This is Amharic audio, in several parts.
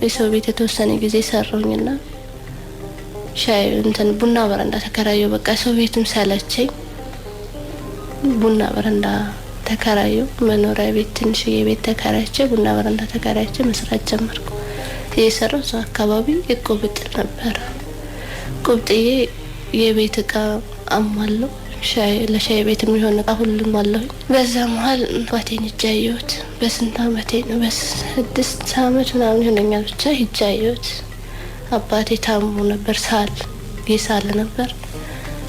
የሰው ቤት የተወሰነ ጊዜ ሰራሁኝና ሻይ ቡና በረንዳ ተከራየሁ። በቃ ሰው ቤትም ሰለቸኝ። ቡና በረንዳ ተከራየሁ። መኖሪያ ቤት ትንሽዬ ቤት ተከራይቼ ቡና በረንዳ ተከራይቼ መስራት ጀመርኩ። የሰራው እዛው አካባቢ እቆብ ጥል ነበር። ቆብጥዬ የቤት እቃ አሟለሁ። ለሻይ ቤት የሚሆን እቃ ሁሉም አለኝ። በዛ መሀል አባቴን ሂጃየሁት። በስንት አመቴ ነው? በ6 አመት ምናምን ይሆነኛል። ብቻ ሂጃየሁት። አባቴ ታሞ ነበር። ይሳል ነበር።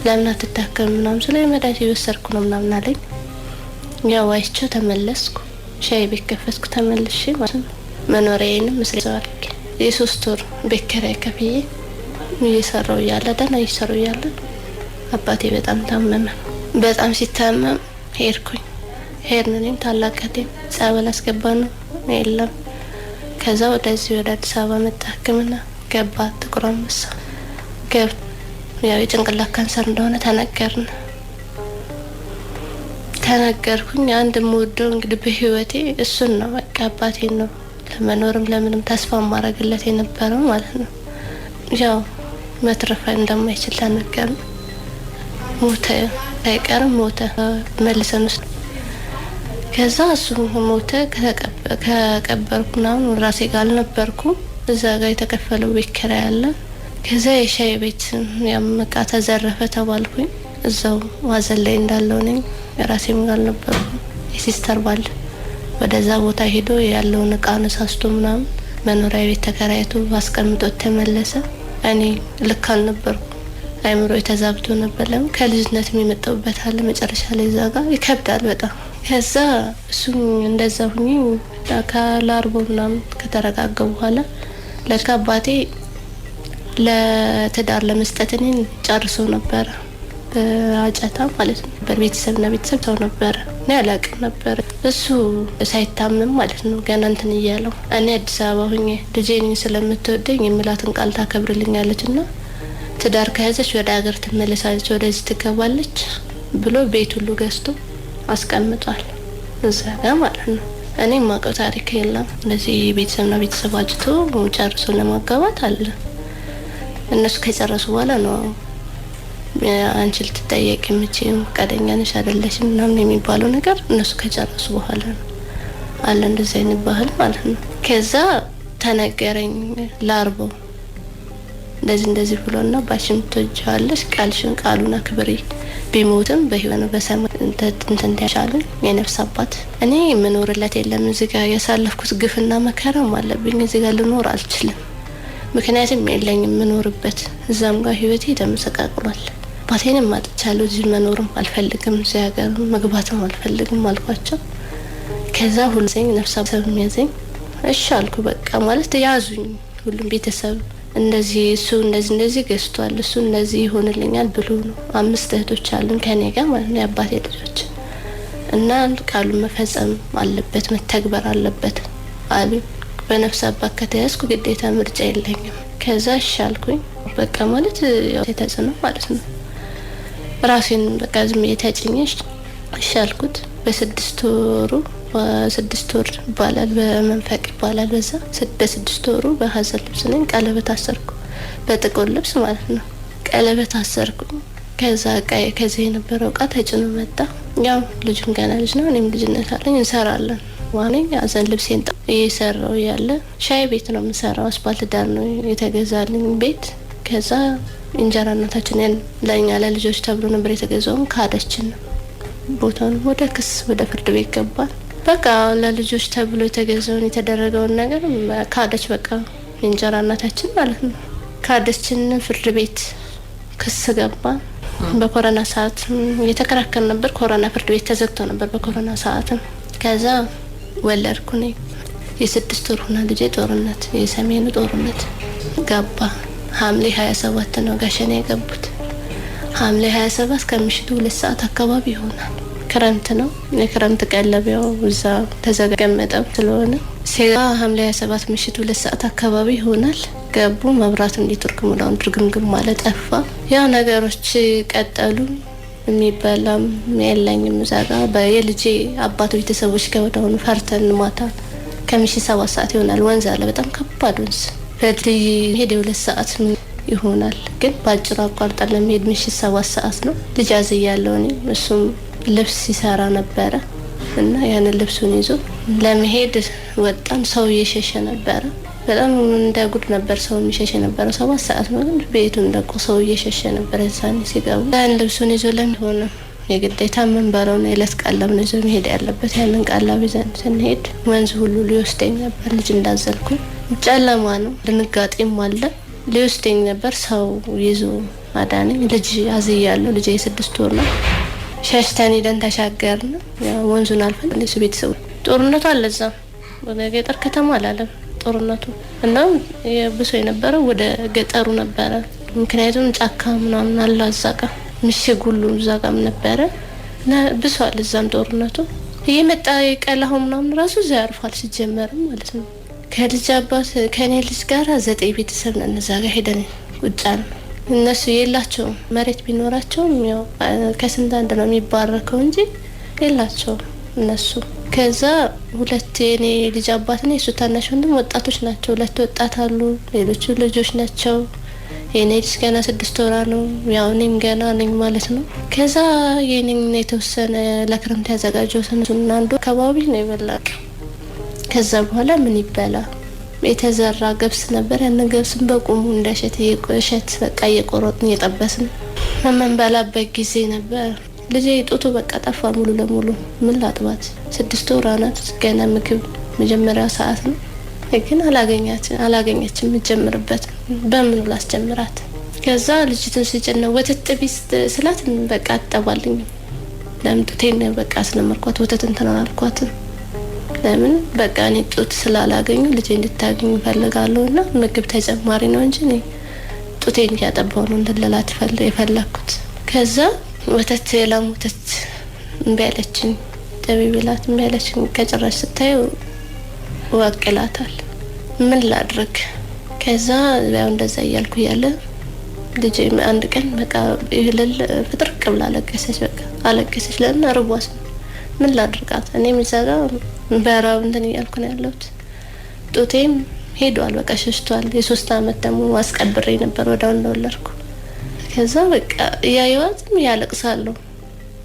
ለምን አትታከም ምናምን ስለ መድኃኒት እየወሰድኩ ነው ምናምን አለኝ። ያው አይቼው ተመለስኩ። ሻይ ቤት ከፈትኩ ተመልሼ ማለት ነው። መኖሪያዬንም መስሪያዋል። የ3 ወር ቤት ኪራይ ከፍዬ እየሰራሁ እያለ ደህና እየሰራሁ እያለ አባቴ በጣም ታመመ። በጣም ሲታመም ሄድኩኝ። ሄድነን ታላቀቴ ጸበል አስገባነው የለም። ከዛ ወደ አዲስ አበባ መጣ። ሕክምና ገባ ጥቁር አንበሳ። ያው የጭንቅላት ካንሰር እንደሆነ ተነገርኩኝ። አንድ የምወደው እንግዲህ በህይወቴ እሱን ነው። በቃ አባቴን ነው ለመኖርም ለምንም ተስፋ ማረግለት የነበረው ማለት ነው። ያው መትረፍ እንደማይችል ተነገርን። ሞተ። አይቀርም ሞተ። መልሰን ውስጥ ከዛ እሱ ሞተ። ከቀበርኩና ራሴ ጋር አልነበርኩም። እዛ ጋር የተከፈለው ቤት ኪራይ አለ። ከዛ የሻይ ቤት ያመቃ ተዘረፈ ተባልኩኝ። እዛው ዋዘን ላይ እንዳለው ነኝ። ራሴም ጋር አልነበርኩም። የሲስተር ባል ወደዛ ቦታ ሄዶ ያለውን እቃ ነሳስቶ ምናምን መኖሪያ ቤት ተከራይቶ አስቀምጦት ተመለሰ። እኔ ልክ አልነበርኩም። አይምሮ ተዛብቶ ነበር። ለምን ከልጅነት የሚመጣውበት አለ። መጨረሻ ላይ እዛ ጋር ይከብዳል በጣም። ከዛ እሱ እንደዛ ሁኚ ካላርቦ ምናምን ከተረጋጋው በኋላ ለካ አባቴ ለትዳር ለመስጠት እኔን ጨርሶ ነበር። በአጫታ ማለት ነው። በቤተሰብና ቤተሰብ ሰው ነበር። እኔ አላውቅም ነበር። እሱ ሳይታመም ማለት ነው ገና እንትን እያለው እኔ አዲስ አበባ ሁኜ ልጄን ስለምትወደኝ የምላትን ቃል ታከብርልኛለችና ትዳር ከያዘች ወደ ሀገር ትመለሳለች፣ ወደዚህ ትገባለች ብሎ ቤት ሁሉ ገዝቶ አስቀምጧል እዛ ጋር ማለት ነው። እኔ ማውቀው ታሪክ የለም። እንደዚህ ቤተሰብና ቤተሰብ አጭቶ ጨርሶ ለማጋባት አለ። እነሱ ከጨረሱ በኋላ ነው አንቺ ልትጠየቅ የምችይው ፈቃደኛ ነሽ አይደለሽም ምናምን የሚባለው ነገር እነሱ ከጨረሱ በኋላ ነው አለ። እንደዚህ አይነት ባህል ማለት ነው። ከዛ ተነገረኝ ላርቦ እንደዚህ ብሎና ባሽም ትወጃለሽ ቃሉን አክብሪ፣ ቢሞትም በህይወት በሰማይ እንትን ያሻልን የነፍስ አባት። እኔ ምኖርለት የለም። እዚህ ጋር ያሳለፍኩት ግፍና መከራም አለብኝ። እዚህ ጋር ልኖር አልችልም። ምክንያቱም የለኝም ምኖርበት። እዛም ጋር ህይወቴ ተመሰቃቅሏል። ባቴንም አጥቻለሁ። እዚህ መኖርም አልፈልግም፣ እዚህ ሀገር መግባትም አልፈልግም አልኳቸው። ከዛ ሁሉም ነፍስ አባት የሚያዘኝ እሺ አልኩ። በቃ ማለት ያዙኝ ሁሉም ቤተሰብ እንደዚህ እሱ እንደዚህ ገዝቷል፣ እሱ እንደዚህ ይሆንልኛል ብሎ ነው። 5 እህቶች አሉን ከኔ ጋር ማለት ነው የአባቴ ልጆች። እና ቃሉን መፈጸም አለበት መተግበር አለበት አሉ። በነፍስ አባት ከተያዝኩ ግዴታ ምርጫ የለኝም። ከዛ እሻልኩኝ። በቃ ማለት ያው ተጽዕኖ ማለት ነው። ራሴን በቃ ዝም እየተጨኘሽ እሻልኩት። በ6 ወር ይባላል፣ በመንፈቅ ይባላል። በዛ በ6 ወሩ በሀዘን ልብስ ነኝ ቀለበት አሰርኩ። በጥቁር ልብስ ማለት ነው ቀለበት አሰርኩ። ከዛ ከዚህ የነበረው እቃ ተጭኖ መጣ። ያው ልጁም ገና ልጅ ነው፣ እኔም ልጅነት አለኝ። እንሰራለን ዋኔ ሀዘን ልብሴን እየሰራው ያለ ሻይ ቤት ነው የምሰራው። አስፓልት ዳር ነው የተገዛልኝ ቤት። ከዛ እንጀራ እናታችን ለኛ ለልጆች ተብሎ ነበር የተገዛው። ካደችን ቦታውን ወደ ፍርድ ቤት ገባል። በቃ ለልጆች ተብሎ የተገዛውን የተደረገውን ነገር ካደች። በቃ እንጀራ እናታችን ማለት ነው ካደችን። ፍርድ ቤት ክስ ገባ። በኮሮና ሰዓት እየተከራከርን ነበር። ኮሮና ፍርድ ቤት ተዘግቶ ነበር በኮሮና ሰዓት። ከዛ ወለድኩ። የ6 ወር ሆና ልጄ ጦርነት የሰሜኑ ጦርነት ገባ። ሐምሌ 27 ነው ጋሸና የገቡት። ሐምሌ 27 ከምሽቱ 2 ሰዓት አካባቢ ይሆናል። ክረምት ነው። የክረምት ቀለቢያው እዛ ተዘገመጠው ስለሆነ ሲጋ ሐምሌ 27 ምሽቱ 2 ሰዓት አካባቢ ይሆናል። ገቡ። መብራት እንዲትርክ ሙላውን ድርግምግም ማለት ጠፋ። ያው ነገሮች ቀጠሉ። የሚበላም የለኝም። እዛ ጋር የልጄ አባት ቤተሰቦች ከወደሆኑ ፈርተን ማታ ከምሽት 7 ሰዓት ይሆናል። ወንዝ አለ፣ በጣም ከባድ ወንዝ። በድልድይ ሄደ 2 ሰዓት ይሆናል። ግን ባጭሩ አቋርጠን ለመሄድ ምሽት 7 ሰዓት ነው። ልጅ አዝያለሁ እኔ። እሱም ልብስ ሲሰራ ነበረ እና ያን ልብሱን ይዞ ለመሄድ ወጣን። ሰው እየሸሸ ነበረ። በጣም እንደ ጉድ ነበር ሰው የሚሸሸ ነበር። 7 ሰዓት ነው ግን ቤቱን ለቆ ሰው እየሸሸ ነበር። እዛን ሲገቡ ያን ልብሱን ይዞ ለምን የግዴታ መንበረው ነው የለት ቀለብ ነው ይዞ መሄድ ያለበት። ያንን ቀለብ ይዘን ስንሄድ ወንዝ ሁሉ ሊወስደኝ ነበር። ልጅ እንዳዘልኩ ጨለማ ነው፣ ድንጋጤም አለ። ሊወስደኝ ነበር። ሰው ይዞ አዳነኝ። ልጅ አዝያለሁ። ልጅ የ6 ወር ነው። ሸሽተን ሄደን ተሻገርን። ወንዙን አልፈን እሱ ቤተሰቡ ጦርነቱ አለዛ ወደ ገጠር ከተማ አላለም ጦርነቱ። እናም የብሶ የነበረው ወደ ገጠሩ ነበረ። ምክንያቱም ጫካ ምናምን አለ አዛጋ ምሽግ ሁሉ እዛጋም ነበረ እና ብሷል። እዛም ጦርነቱ እየመጣ የቀላው ምናምን ራሱ እዛ ያርፋል ሲጀመርም ማለት ነው። ከልጅ አባት ከኔ ልጅ ጋር 9 ቤተሰብ ነን። እዛ ጋር ሄደን ቁጫን እነሱ የላቸውም። መሬት ቢኖራቸውም ያው ከስንት አንድ ነው የሚባረከው እንጂ የላቸውም እነሱ። ከዛ 2 የኔ ልጅ አባትና የሱ ታናሽ ወንድም ወጣቶች ናቸው። 2 ወጣት አሉ፣ ሌሎቹ ልጆች ናቸው። የኔ ልጅ ገና 6 ወራ ነው። ያው እኔም ገና ነኝ ማለት ነው። ከዛ የኔን የተወሰነ ለክረምት ያዘጋጀው ሰንሱና አንዱ አካባቢ ነው ይበላል። ከዛ በኋላ ምን ይበላ የተዘራ ገብስ ነበር። ያን ገብስን በቁሙ እንደሸት እየቆሸት በቃ እየቆረጥን እየጠበስን መንበላበት ጊዜ ነበር። ልጄ ጡቱ በቃ ጠፋ ሙሉ ለሙሉ። ምን ላጥባት 6 ወር ናት ገና። ምግብ መጀመሪያ ሰዓት ነው ግን አላገኘችም የምትጀምርበት። በምን ላስጀምራት? ከዛ ልጅቱን ሲጨነው ወተት ጥቢስ ስላት በቃ አጠባልኝ። ለምጡቴን በቃ አስለመርኳት። ወተት እንትን አልኳት። ለምን በቃ እኔ ጡት ስላላገኙ ልጄ እንድታገኝ ፈልጋለሁና ምግብ ተጨማሪ ነው እንጂ እኔ ጡቴን ያጠባው ነው እንደለላት የፈለኩት። ከዛ ወተት የላም ወተት እምቢ አለችኝ። ጠቢብላት እምቢ አለችኝ። ከጭራሽ ስታየው ወቅላታል። ምን ላድርግ? ከዛ ያው እንደዛ እያልኩ ያለ ልጄ አንድ ቀን በቃ ይልል ፍጥርቅ ብላ አለቀሰች። በቃ አለቀሰች። ለምን አርቧስ ምን ላድርጋት? እኔ ምሳጋ በራው እንትን እያልኩ ነው ያለሁት። ጡቴም ሄዷል በቃ ሸሽቷል። የ3 አመት ደግሞ ማስቀብሬ ነበር ወዳው እንደወለድኩ። ከዛ በቃ ያዩዋትም ያለቅሳሉ።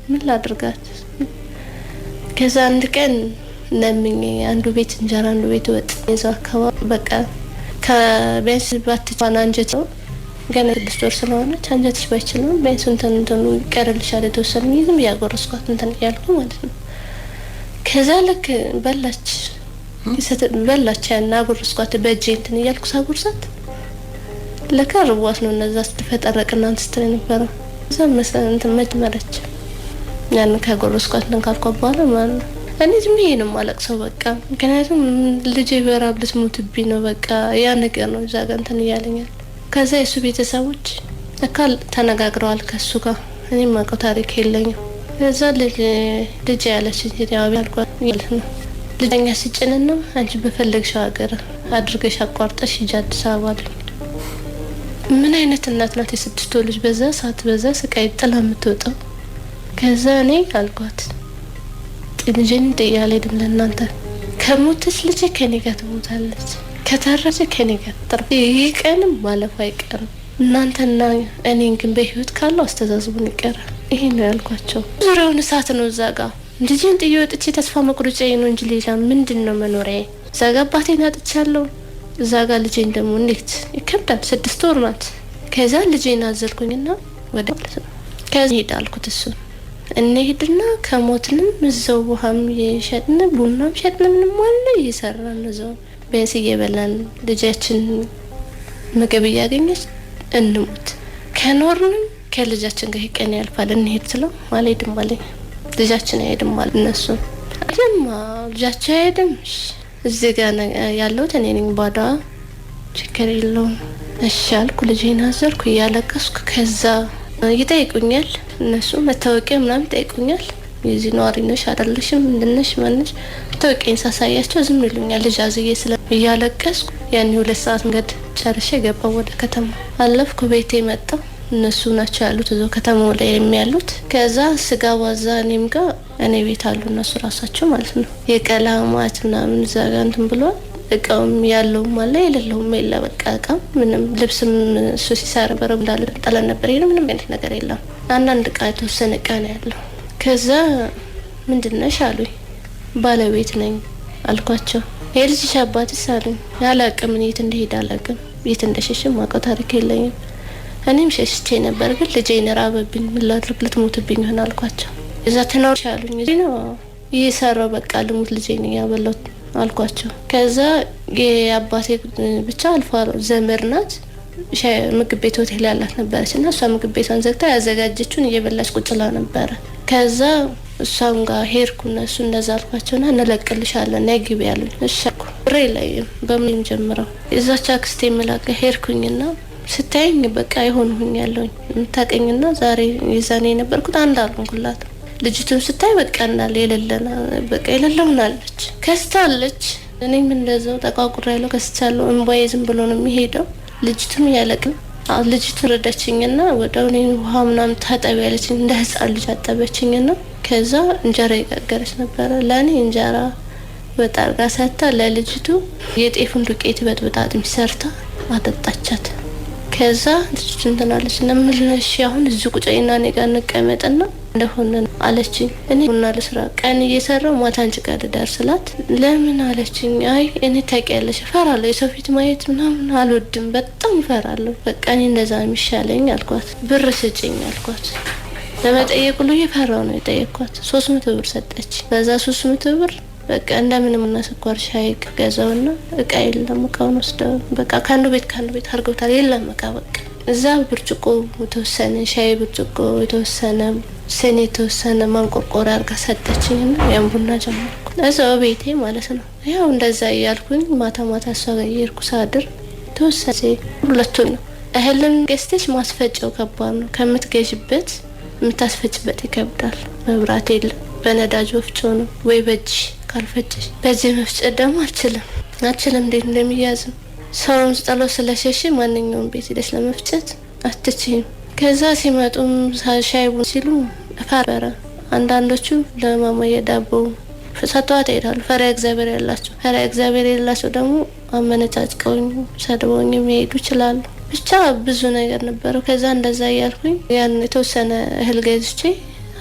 ምን ላድርጋት? ከዛ አንድ ቀን ለምኝ አንዱ ቤት እንጀራ አንዱ ቤት ወጥ ይዘው አካባቢ በቃ ከቤንስ ባትቷን አንጀት ነው ገና 6 ወር ስለሆነች አንጀትሽ ባይችልም ቤንስ እንትን ይቀርልሻል የተወሰነ ይዝም ያጎረስኳት እንትን እያልኩ ማለት ነው። ከዛ ልክ በላች ያን አጎረስኳት በእጄ እንትን እያልኩ ሳጎርሳት ለካ ርቧት ነው እነዛ ስትፈጠረቅና ስትል ነበር። እዛ መሰለኝ እንትን መጀመረች ያን ካጎረስኳት እንትን ካልኳት በኋላ ማለት ነው እኔ ዝም ብዬ ነው የማለቅሰው በቃ። ምክንያቱም ልጄ በራብ ልትሞትብኝ ነው በቃ። ያ ነገር ነው እዛ ጋር እንትን እያለኛል። ከዛ የሱ ቤተሰቦች አካል ተነጋግረዋል ከሱ ጋር። እኔ ማውቀው ታሪክ የለኝም። ከዛ ልጅ ያለችኝ ያው ያልኳት ማለት ነው ልጅኛ ሲጭንና አንቺ በፈለግሽው ሀገር አድርገሽ አቋርጠሽ ሂጂ አዲስ አበባ አለኝ። ምን አይነት እናት ናት የ6 ወር ልጅ በዛ ሰዓት በዛ ስቃይ ጥላ የምትወጣው? ከዛ እኔ አልኳት ልጄን ጥያለሁ አይደለም ለእናንተ ከሞተች ልጄ ከኔ ጋር ትሞታለች፣ ከተረፈች ከኔ ጋር ትጠፋ። ይሄ ቀንም ማለፉ አይቀርም። እናንተና እኔን ግን በህይወት ካለው አስተዛዝቡን ይቀራል። ይሄ ነው ያልኳቸው። ዙሪያውን እሳት ነው እዛ ጋር። ልጄን ጥዬ ወጥቼ ተስፋ መቁረጫዬ ነው እንጂ ሌላ ምንድነው መኖሪያዬ? እዛ ጋር አባቴን አጥቻለሁ። እዛ ጋር ልጄን ደግሞ እንዴት ይከብዳል። 6 ወር ናት። ከዛ ልጄን አዘልኩኝና ወደ ማለት ነው ከዛ ሄዳልኩት እሱ እንሄድና ከሞትንም እዛው ውሃም የሸጥን ቡናም ሸጥን ምንም ወለ እየሰራን እዛው በእንስ እየበላን ልጃችን ምግብ እያገኘች እንሞት። ከኖርንም ከልጃችን ጋር ይቀን ያልፋል። እንሄድ ስለው አልሄድም አለኝ። ልጃችን አይሄድም ማለት እነሱ አለማ ልጃቸው አይሄድም። እዚህ ጋር ያለሁት እኔ ነኝ ባዳ። ችግር የለውም እሺ አልኩ። ልጄን አዘርኩ እያለቀስኩ። ከዛ ይጠይቁኛል እነሱ መታወቂያ ምናምን ይጠይቁኛል። የዚህ ነዋሪ ነሽ አይደለሽም ምንድነሽ ማንሽ? መታወቂያን ሳሳያቸው ዝም ይሉኛል። ልጅ አዝዬ ስለ እያለቀስኩ ያን 2 ሰዓት መንገድ ጨርሼ ገባሁ ወደ ከተማ። አለፍኩ ቤቴ መጣሁ። እነሱ ናቸው ያሉት እዛው ከተማው ላይ የሚያሉት። ከዛ ስጋ ዋዛ እኔም ጋር እኔ ቤት አሉ እነሱ ራሳቸው ማለት ነው። የቀለማት ምናምን እዛ ጋር እንትን ብሏል። እቃውም ያለውም አለ የሌለውም የለ። በቃ እቃ ምንም ልብስም እሱ ሲሰራ በረብ እንዳለ ጠለን ነበር። ይሄ ምንም አይነት ነገር የለም። አንዳንድ እቃ የተወሰነ እቃ ነው ያለው። ከዛ ምንድነሽ አሉኝ። ባለቤት ነኝ አልኳቸው። የልጅሽ አባትስ አሉኝ። ያላቅም እኔ የት እንደሄደ አላቅም። የት እንደሸሽም ማውቀው ታሪክ የለኝም። እኔም ሸሽቼ ነበር ግን ልጄን ራበብኝ ምን ላድርግ ልትሞትብኝ ሆነ አልኳቸው። እዛ ተናውሽ አሉኝ። እዚህ ነው እየሰራው በቃ ልሙት ልጄን ያበላሁት አልኳቸው። ከዛ የአባቴ ብቻ አልፎ ዘመድ ናት ምግብ ቤት ሆቴል ያላት ነበረች እና እሷ ምግብ ቤቷን ዘግታ ያዘጋጀችውን እየበላች ቁጭላ ነበረ። ከዛ እሷም ጋር ሄድኩና እሱ እንደዛ አልኳቸውና እንለቅልሻለን ነይ ግቢ ያሉኝ። እሺ አልኩ። ብሬ ላይ በምን ጀምረው እዛች አክስቴ መላቀ ሄድኩኝና ስታየኝ በቃ ይሆንሁኝ ያለውኝ የምታቀኝና ዛሬ የዛኔ የነበርኩት አንድ አልኩላት። ልጅቱን ስታይ በቃ እናለ የለለና በቃ የለለውናለች ከስታለች። እኔም እንደዛው ተቋቁራ ያለው ከስቻለሁ። እንባዬ ዝም ብሎ ነው የሚሄደው። ልጅቱም ያለቅን ልጅቱ ረዳችኝና ወደው እኔ ውሃ ምናምን ታጠቢ ያለችኝ እንደ ህፃን ልጅ አጠበችኝና ከዛ እንጀራ ይጋገረች ነበረ። ለኔ እንጀራ በጣርጋ ሰታ ለልጅቱ የጤፉን ዱቄት በጥብጣ ሰርታ አጠጣቻት። ከዛ ልጅቱ እንትናለች ነምልነሽ አሁን እዚህ ቁጭይና እኔ ጋር እንቀመጥና እንደሆነ አለችኝ። እኔ ቡና ልስራ ቀን እየሰራው ማታ አንቺ ጋር ልደር ስላት ለምን አለችኝ። አይ እኔ ታውቂያለሽ እፈራለሁ የሰው ፊት ማየት ምናምን አልወድም በጣም እፈራለሁ። በቃ እኔ እንደዛ የሚሻለኝ አልኳት። ብር ስጭኝ አልኳት። ለመጠየቅ ሁሉ እየፈራው ነው የጠየቅኳት። 300 ብር ሰጠች። በዛ 300 ብር በቃ እንደምንም እና ስኳር ሻይ ገዛውና እቃ የለም እቃውን ወስደው በቃ ካንዱ ቤት አርገውታል። የለም እቃ በቃ እዛ ብርጭቆ የተወሰነ ሻይ ብርጭቆ የተወሰነ ስኒ የተወሰነ ማንቆርቆሪያ አርጋ ሰጠችኝና ያን ቡና ጀመርኩ እዛው ቤቴ ማለት ነው። ያው እንደዛ እያልኩኝ ማታ እሷ ጋር እየሄድኩ ሳድር ተወሰነ ሁለቱን ነው። እህልን ገዝተሽ ማስፈጨው ከባድ ነው። ከምትገዥበት የምታስፈጭበት ይከብዳል። መብራት የለም። በነዳጅ ወፍጮ ነው ወይ በእጅ ካልፈጨሽ። በዚህ መፍጨት ደግሞ አልችልም እንዴት እንደሚያዝም ሰውን ጥሎ ስለሸሽ ማንኛውም ቤት ሄደሽ ለመፍጨት አትችይም። ከዛ ሲመጡም ሻይቡን ሲሉ ፈራ። አንዳንዶቹ ለማማየ ዳቦ ሰጥተዋት ይሄዳሉ። ፈሪሃ እግዚአብሔር ያላቸው ደግሞ አመነጫጭቀውኝ ሰድበውኝ የሚሄዱ ይችላሉ። ብቻ ብዙ ነገር ነበረው። ከዛ እንደዛ እያልኩኝ ያን የተወሰነ እህል ገዝቼ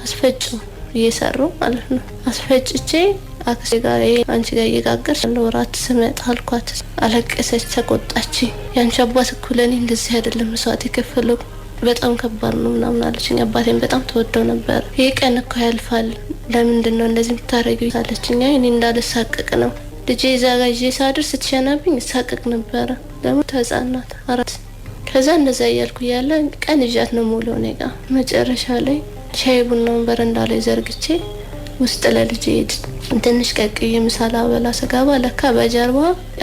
አስፈጭው እየሰሩ ማለት ነው። አስፈጭቼ አክሴ ጋር አንቺ ጋር እየጋገርሽ ለወራት ስመጣ አልኳት። አለቀሰች፣ ተቆጣች። ያንቺ አባት እኮ ለኔ እንደዚህ አይደለም መስዋዕት የከፈለው በጣም ከባድ ነው ምናምን አለችኝ። አባቴን በጣም ተወደው ነበር። ይሄ ቀን እኮ ያልፋል ለምንድን ነው እንደዚህ የምታረጊው አለችኝ። እኔ እንዳልሳቀቅ ነው ልጄ እዛ ጋር ይዤ ሳድር ስትሸናብኝ ሳቀቅ ነበረ። ደግሞ ተጻናት አራት። ከዛ እንደዛ እያልኩ ያለ ቀን ይዣት ነው ሙሉ እኔ ጋር መጨረሻ ላይ ሻይ ቡናውን በረንዳ ላይ ዘርግቼ ውስጥ ለልጄ ትንሽ ቀቅዬ ምሳላ በላ ስገባ ለካ በጀርባ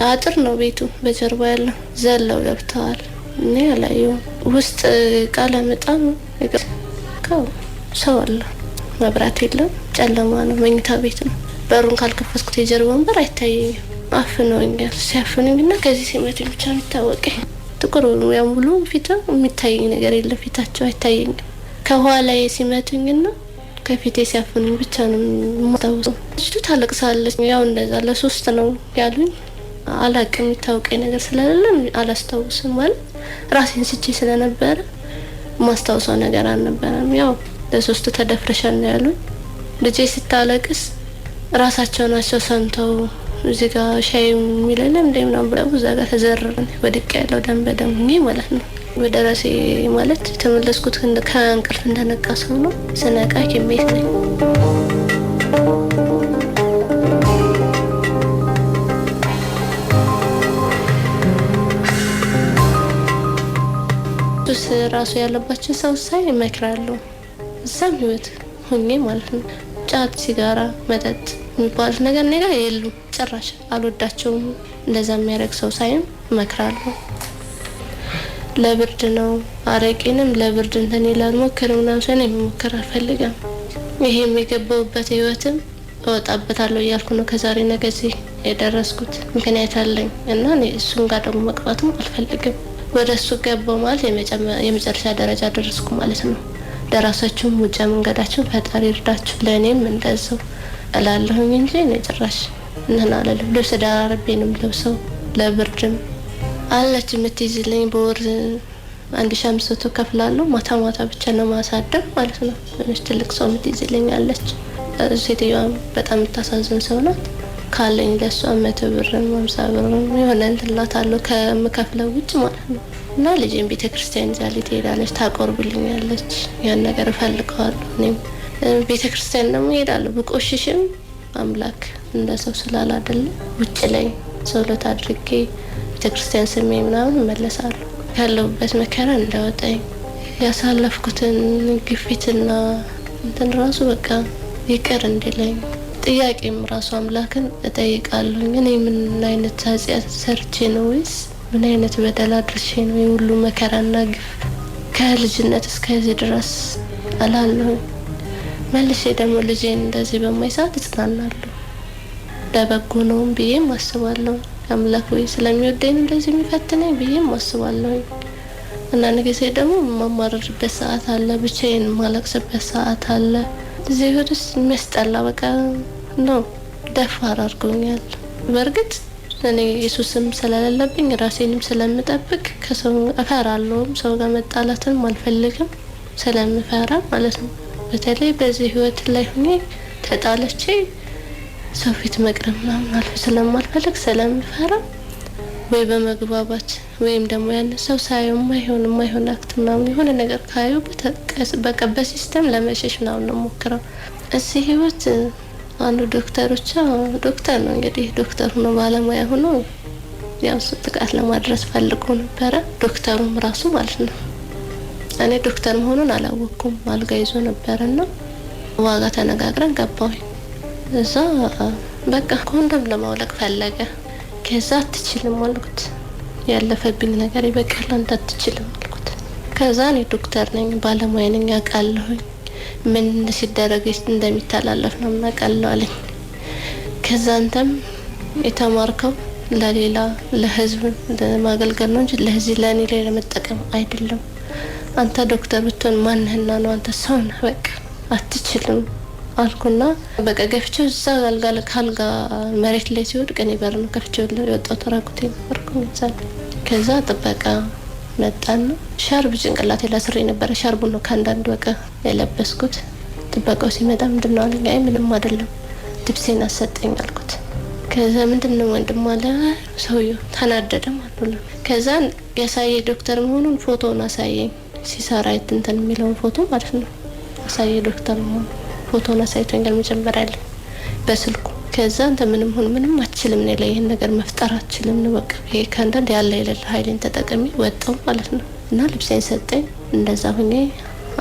አጥር ነው ቤቱ በጀርባ ያለው ዘለው ገብተዋል። እኔ ያላየው ውስጥ ቃለ መጣም ሰው አለ። መብራት የለም፣ ጨለማ ነው፣ መኝታ ቤት ነው። በሩን ካልከፈትኩት የጀርባውን በር አይታየኝም። አፍነውኛል። ሲያፍኑኝና ከዚህ ሲመቱኝ ብቻ የሚታወቀኝ ጥቁር ያው ሙሉ ፊት የሚታየኝ ነገር የለም። ፊታቸው አይታየኝም። ከኋላ ሲመቱኝና ከፊቴ ሲያፍኑኝ ብቻ ነው የማታውሰው። ልጅቱ ታለቅሳለች። ያው እንደዛ ለሶስት ነው ያሉኝ። አላቅም የሚታወቀኝ ነገር ስለሌለ አላስታውስም። ማለት ራሴን ስቼ ስለነበረ ማስታውሰው ነገር አልነበረም። ያው ለሶስት ተደፍረሻል ነው ያሉኝ። ልጄ ስታለቅስ ራሳቸው ናቸው ሰምተው እዚህ ጋር ሻይ የሚለለም እንደምናም ብለው እዛ ጋር ተዘረረን ወድቄ ያለው ደም በደም ሆኜ ማለት ነው። ወደ ራሴ ማለት ተመለስኩት። ከእንቅልፍ እንደነቃ ሰው ነው። ስነቃ ከቤት ነኝ። ራሱ ያለባቸው ሰው ሳይ እመክራለሁ። እዛም ህይወት ሆኜ ማለት ነው። ጫት፣ ሲጋራ፣ መጠጥ የሚባሉት ነገር ነገር የሉም ጭራሽ አልወዳቸውም። እንደዛ የሚያደርግ ሰው ሳይም እመክራለሁ። ለብርድ ነው አረቄንም ለብርድ እንትን ይላል ሞክር ምናምን ሰው ነው የሚሞክር አልፈልግም። ይሄ የሚገባውበት ህይወትም እወጣበታለሁ እያልኩ ነው ከዛሬ ነገ እዚህ የደረስኩት። ምክንያት አለኝ እና እኔ እሱን ጋር ደግሞ መቅባትም አልፈልግም። ወደሱ ገባው ማለት የመጨረሻ ደረጃ ደረስኩ ማለት ነው። ለራሳችሁም ውጫ መንገዳችሁን ፈጣሪ ይርዳችሁ፣ ለእኔም እንደዛው እላለሁኝ እንጂ እኔ ጭራሽ እንትን አለለም። ልብስ ደራርቤ ነው የምለብሰው። ለብርድም አለች የምትይዝልኝ በወር 1500 ከፍላለሁ። ማታ ማታ ብቻ ነው ማሳደር ማለት ነው። ትልቅ ሰው የምትይዝልኝ አለች። ሴትዮዋ በጣም የምታሳዝን ሰው ናት። ካለኝ ለሷ 100 ብር 50 ብር የሆነ እንትን እላታለሁ ከምከፍለው ውጭ ማለት ነው። እና ልጄን ቤተክርስቲያን ይዛልኝ ትሄዳለች፣ ታቆርብልኛለች። ያን ነገር እፈልገዋለሁ። እኔም ቤተክርስቲያን ደግሞ እሄዳለሁ። ብቆሽሽም አምላክ እንደሰው ስላላደለ ውጭ ላይ ጸሎት አድርጌ ቤተክርስቲያን ስሜ ምናምን እመለሳለሁ። ያለሁበት መከራ እንዳወጣኝ ያሳለፍኩትን ግፊትና እንትን ራሱ በቃ ይቅር እንዲለኝ ጥያቄም ራሱ አምላክን እጠይቃለሁ። እኔ ምን አይነት ኃጢአት ሰርቼ ነው ወይስ ምን አይነት በደል አድርሼ ነው የሁሉ መከራና ግፍ ከልጅነት እስከዚህ ድረስ አላለሁ። መልሼ ደግሞ ልጄን እንደዚህ በማይሳት እጽናናለሁ። ለበጎ ነው ብዬም አስባለሁ። አምላክ ወይ ስለሚወደኝ እንደዚህ የሚፈትነኝ ብዬም አስባለሁ። እና ነገሴ ደግሞ ማማረርበት ሰዓት አለ፣ ብቻዬን ማለቅስበት ሰዓት አለ። እዚህ ወደስ የሚያስጠላ በቃ ነው ደፋር አድርጎኛል። በእርግጥ እኔ ኢየሱስም ስለሌለብኝ ራሴንም ስለምጠብቅ ከሰው እፈራለሁ። ሰው ጋር መጣላትን አልፈልግም ስለምፈራ ማለት ነው። በተለይ በዚህ ህይወት ላይ ሆኜ ተጣለቼ ሰው ፊት መቅረብ ምናምን ስለማልፈልግ ስለምፈራ ወይ በመግባባት ወይም ደግሞ ያን ሰው ሳይው የማይሆን አክት ምናምን የሆነ ነገር ካዩ በቃ በሲስተም ለመሸሽ ምናምን ነው ሞክረው። እዚህ ህይወት አንዱ ዶክተር ነው እንግዲህ ዶክተር ሆኖ ባለሙያ ሆኖ ያው ጥቃት ለማድረስ ፈልጎ ነበረ። ዶክተሩም ራሱ ማለት ነው። እኔ ዶክተር መሆኑን አላወቅኩም። አልጋ ይዞ ነበርና ዋጋ ተነጋግረን ገባሁኝ። እዛ በቃ ኮንዶም ለማውለቅ ፈለገ። ከዛ አትችልም አልኩት። ያለፈብኝ ነገር ይበቃል፣ አንተ አትችልም አልኩት። ከዛ እኔ ዶክተር ነኝ፣ ባለሙያ ነኝ፣ አውቃለሁኝ ምን ሲደረግ እንደሚተላለፍ ነው የማውቃለሁ አለኝ። ከዛ አንተም የተማርከው ለሌላ ለህዝብ ለማገልገል ነው እንጂ ለዚህ ለኔ ላይ ለመጠቀም አይደለም። አንተ ዶክተር ብትሆን ማንህና ነው? አንተ ሰው ነህ፣ በቃ አትችልም አልኩና በቃ ገፍቼው እዛ ካልጋ መሬት ላይ ሲወድቅ እኔ በር ነው ከፍቼው የወጣው ተራኩቴ ነበርኩ። ከዛ ጥበቃ መጣና ሻርብ ጭንቅላቴ ላስሬ ነበር። ሻርቡ ነው ከአንዳንድ በቃ የለበስኩት። ጥበቃው ሲመጣ ምንድነው አለኝ። አይ ምንም አይደለም ልብሴን አሰጠኝ አልኩት። ከዛ ምንድነው ወንድም አለ ሰውዬው። ተናደደ ማለት ነው። ከዛ ያሳየ ዶክተር መሆኑን ፎቶውን አሳየኝ። ሲሰራ እንትን የሚለውን ፎቶ ማለት ነው አሳየ ዶክተር መሆኑን ፎቶውን አሳይቶኛል መጀመሪያ ላይ በስልኩ። ከዛ አንተ ምንም አትችልም ነው ላይ ይሄን ነገር መፍጠር አትችልም ነው በቃ ይሄ ካንዳንድ ያለ የሌለ ኃይልን ተጠቅሜ ወጣው ማለት ነው። እና ልብሴን ሰጠኝ። እንደዛ ሆኜ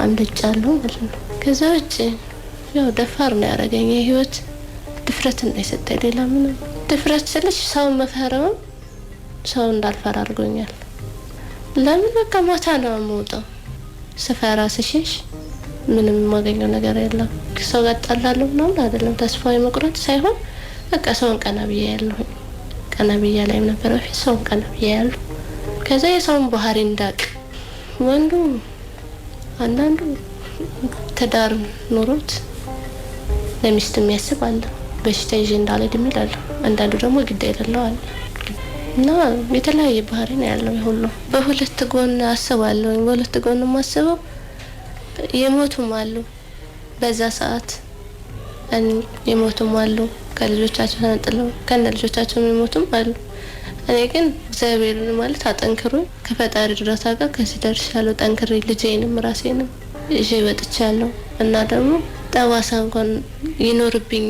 አምልጫለሁ ማለት ነው። ከዛ ውጭ ያው ደፋር ነው ያደረገኝ የህይወት ድፍረት ነው የሰጠኝ። ሌላ ምንም ድፍረት ስለሽ ሰው መፈራው ሰው እንዳልፈራ አድርጎኛል። ለምን በቃ ማታ ነው የምወጣው። ስፈራ ስሸሽ ምንም የማገኘው ነገር የለም። ሰው ጋር ጣላለሁ ነው አይደለም። ተስፋ የመቁረጥ ሳይሆን በቃ ሰውን ቀና ብዬ ያለሁኝ ቀና ብዬ ላይም ነበር በፊት ሰውን ቀና ብዬ ያለሁ። ከዛ የሰውን ባህሪ እንዳቅ ወንዱ አንዳንዱ ትዳር ኖሮት ለሚስት የሚያስብ አለ፣ በሽታ ይዤ እንዳልሄድ ይላል። አንዳንዱ ደግሞ ግድ የሌለው አለ። እና የተለያየ ባህሪ ነው ያለው። ሁሉ በሁለት ጎን አስባለሁ። በሁለት ጎን ማስበው የሞቱም አሉ በዛ ሰዓት የሞቱም አሉ፣ ከልጆቻቸው ተነጥለው ከነ ልጆቻቸው የሞቱም አሉ። እኔ ግን እግዚአብሔርን ማለት አጠንክሮ ከፈጣሪ እርዳታ ጋር ከዚህ ደርሻለሁ። ጠንክሬ ልጄንም ራሴንም ይዤ ወጥቻለሁ። እና ደግሞ ጠባሳ እንኳን ይኖርብኝ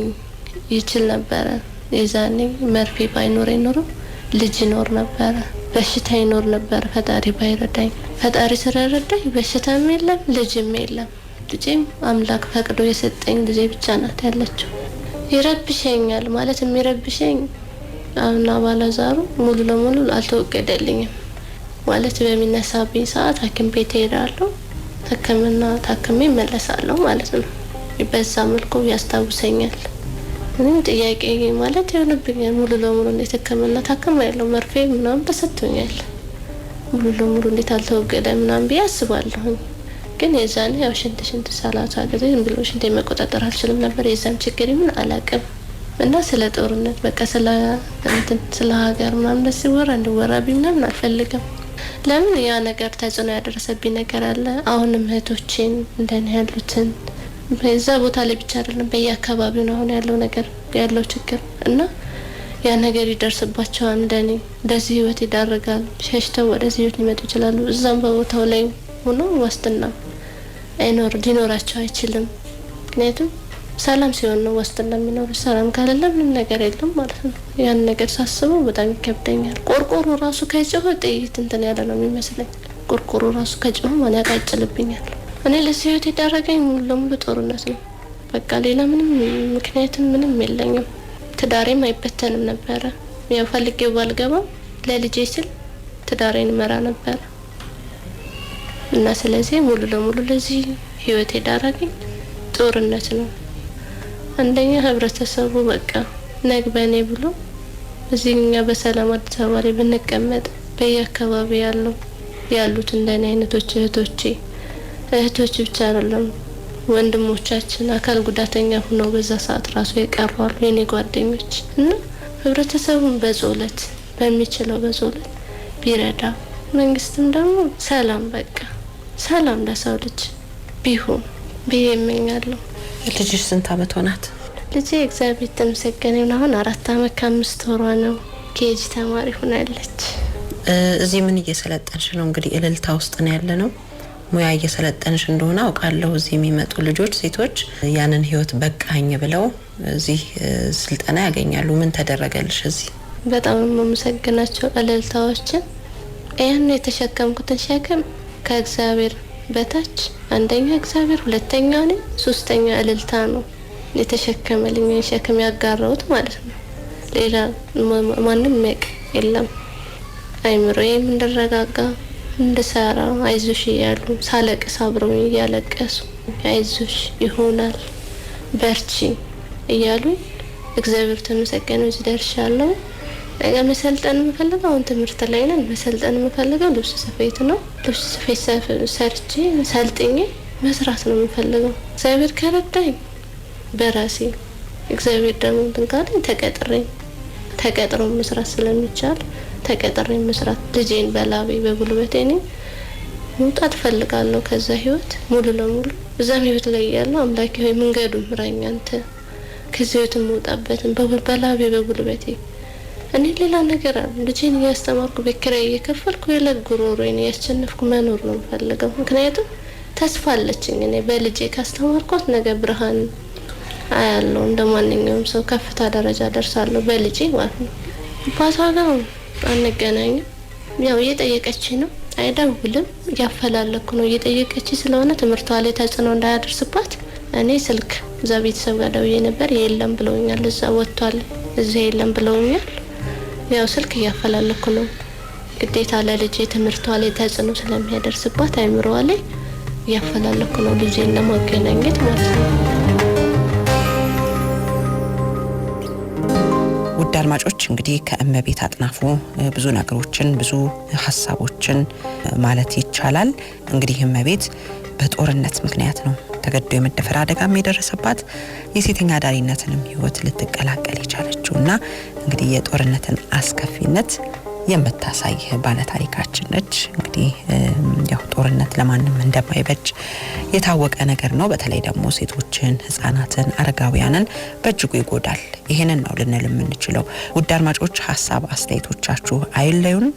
ይችል ነበረ። የዛኔ መርፌ ባይኖረኝ ኖሮ ልጅ ይኖር ነበረ፣ በሽታ ይኖር ነበር። ፈጣሪ ባይረዳኝ፣ ፈጣሪ ስለረዳኝ በሽታም የለም ልጅም የለም። ልጄም አምላክ ፈቅዶ የሰጠኝ ልጄ ብቻ ናት ያለችው። ይረብሸኛል ማለት የሚረብሸኝ አሁን አባላዛሩ ሙሉ ለሙሉ አልተወገደልኝም ማለት በሚነሳብኝ ሰዓት ሐኪም ቤት ሄዳለሁ፣ ሕክምና ታክሜ እመለሳለሁ ማለት ነው። በዛ መልኩ ያስታውሰኛል። እኔም ጥያቄ ማለት የሆነብኛል ሙሉ ለሙሉ እንዴት ሕክምና ታክሜ ያለው መርፌ ምናምን ተሰጥቶኛል። ሙሉ ለሙሉ እንዴት አልተወገደም ምናምን ቢያስባለሁ። ግን የዛኔ ያው ሽንት ሳላታ ጊዜ ብሎ ሽንት መቆጣጠር አልችልም ነበር። የዛም ችግር ምን አላቀም እና ስለ ጦርነት በቃ ስለ ሀገር ምናምን ደስ ይወራ እንደወራብኝ ምናምን አልፈልግም። ለምን ያ ነገር ተጽዕኖ ያደረሰብኝ ነገር አለ። አሁንም እህቶቼን እንደኔ ያሉትን በዛ ቦታ ላይ ብቻ አይደለም በየአካባቢው ነው አሁን ያለው ነገር ያለው ችግር እና ያ ነገር ይደርስባቸዋል። እንደኔ እንደዚህ ህይወት ይዳረጋል። ሸሽተው ወደዚህ ህይወት ሊመጡ ይችላሉ። እዛም በቦታው ላይ ሆኖ ዋስትና ሊኖራቸው አይችልም። ምክንያቱም ሰላም ሲሆን ነው ዋስትና የሚኖረው። ሰላም ካለለ ምንም ነገር የለም ማለት ነው። ያን ነገር ሳስበው በጣም ይከብደኛል። ቆርቆሮ ራሱ ከጮኸ ጥይት እንትን ያለ ነው የሚመስለኝ። ቆርቆሮ ራሱ ከጮኸ ማን ያቃጭልብኛል። እኔ ለዚህ ህይወት የዳረገኝ ሙሉ ለሙሉ ጦርነት ነው። በቃ ሌላ ምንም ምክንያትም ምንም የለኝም። ትዳሬም አይበተንም ነበር። ያው ፈልጌው ባልገባም ለልጄ ስል ትዳሬን መራ ነበር እና ስለዚህ ሙሉ ለሙሉ ለዚህ ህይወት የዳረገኝ ጦርነት ነው። አንደኛ ህብረተሰቡ በቃ ነግበኔ ብሎ እዚህኛ በሰላም አዲስ አበባ ላይ ብንቀመጥ በየአካባቢ ያሉት እንደኔ አይነቶች እህቶች ብቻ አይደለም ወንድሞቻችን አካል ጉዳተኛ ሆነው በዛ ሰዓት ራሱ የቀሯሉ የኔ ጓደኞች እና ህብረተሰቡን በጸሎት በሚችለው በጸሎት ቢረዳ መንግስትም ደግሞ ሰላም በቃ ሰላም ለሰው ልጅ ቢሆን ብዬመኛለሁ። ልጅሽ ስንት አመት ሆናት? ልጄ እግዚአብሔር ተመስገን ነው አሁን 4 አመት ከ5 ወሯ ነው። ኬጂ ተማሪ ሆናለች። እዚህ ምን እየሰለጠንሽ ነው? እንግዲህ እልልታ ውስጥ ነው ያለ ነው። ሙያ እየሰለጠንሽ እንደሆነ አውቃለሁ። እዚህ የሚመጡ ልጆች ሴቶች ያንን ህይወት በቃኝ ብለው እዚህ ስልጠና ያገኛሉ። ምን ተደረገልሽ እዚህ? በጣም መመስገናቸው እልልታዎችን ያን የተሸከምኩትን ሸክም ከእግዚአብሔር በታች አንደኛ እግዚአብሔር፣ ሁለተኛ ነው፣ ሶስተኛ እልልታ ነው የተሸከመልኝ ሸክም ያጋራውት ማለት ነው። ሌላ ማንም የለም። አይምሮዬም እንደረጋጋ እንደሰራ አይዞሽ እያሉ ሳለቅስ አብረው እያለቀሱ አይዞሽ ይሆናል በርቺ እያሉ እግዚአብሔር ተመስገን እዚህ ደርሻለሁ። ነገ መሰልጠን የምፈልገው አሁን ትምህርት ላይ ነን። መሰልጠን የምፈልገው ልብስ ስፌት ነው። ልብስ ስፌት ሰርቼ ሰልጥኜ መስራት ነው የምፈልገው። እግዚአብሔር ከረዳኝ በራሴ እግዚአብሔር ደግሞ እንካለኝ ተቀጥሮ መስራት ስለሚቻል ተቀጥሬ መስራት ልጄን በላቤ በጉልበቴ እኔ መውጣት ፈልጋለሁ ከዛ ህይወት ሙሉ ለሙሉ። እዛም ህይወት ላይ ያለው አምላኬ ሆይ መንገዱን ምራኝ አንተ ከዚህ ህይወት መውጣበትን በላቤ በጉልበቴ እኔ ሌላ ነገር ልጄን ያስተማርኩ በክራይ እየከፈልኩ የለጉሮሮዬን ያስቸነፍኩ መኖር ነው የምፈልገው። ምክንያቱም ተስፋ አለችኝ እኔ በልጄ ካስተማርኳት ነገ ብርሃን አያለው እንደማንኛውም ሰው ከፍታ ደረጃ ደርሳለሁ በልጄ ማለት ነው። አባቷ ጋር አንገናኝም። ያው እየጠየቀች ነው አይደውልም። ያፈላለኩ ነው እየጠየቀች ስለሆነ ትምህርቷ ላይ ተጽዕኖ እንዳያደርስባት እኔ ስልክ እዛ ቤተሰብ ጋር ደውዬ ነበር። የለም ብለውኛል። እዛ ወጥቷል እዛ የለም ብለውኛል። ያው ስልክ ያፈላለኩ ነው ግዴታ ለልጄ ትምህርቷ ላይ ተጽዕኖ ስለሚያደርስባት አይምሮዋ ላይ ያፈላለኩ ነው ልጄን ለማገናኘት ማለት ነው። ውድ አድማጮች እንግዲህ ከእመቤት አጥናፉ ብዙ ነገሮችን ብዙ ሐሳቦችን ማለት ይቻላል። እንግዲህ እመቤት በጦርነት ምክንያት ነው ተገዶ የመደፈር አደጋም የደረሰባት የሴተኛ አዳሪነትንም ህይወት ልትቀላቀል የቻለችውና እንግዲህ የጦርነትን አስከፊነት የምታሳይ ባለ ታሪካችን ነች። እንግዲህ ያው ጦርነት ለማንም እንደማይበጅ የታወቀ ነገር ነው። በተለይ ደግሞ ሴቶችን፣ ህፃናትን፣ አረጋውያንን በእጅጉ ይጎዳል። ይሄንን ነው ልንል የምንችለው። ውድ አድማጮች ሐሳብ አስተያየቶቻችሁ አይለዩን።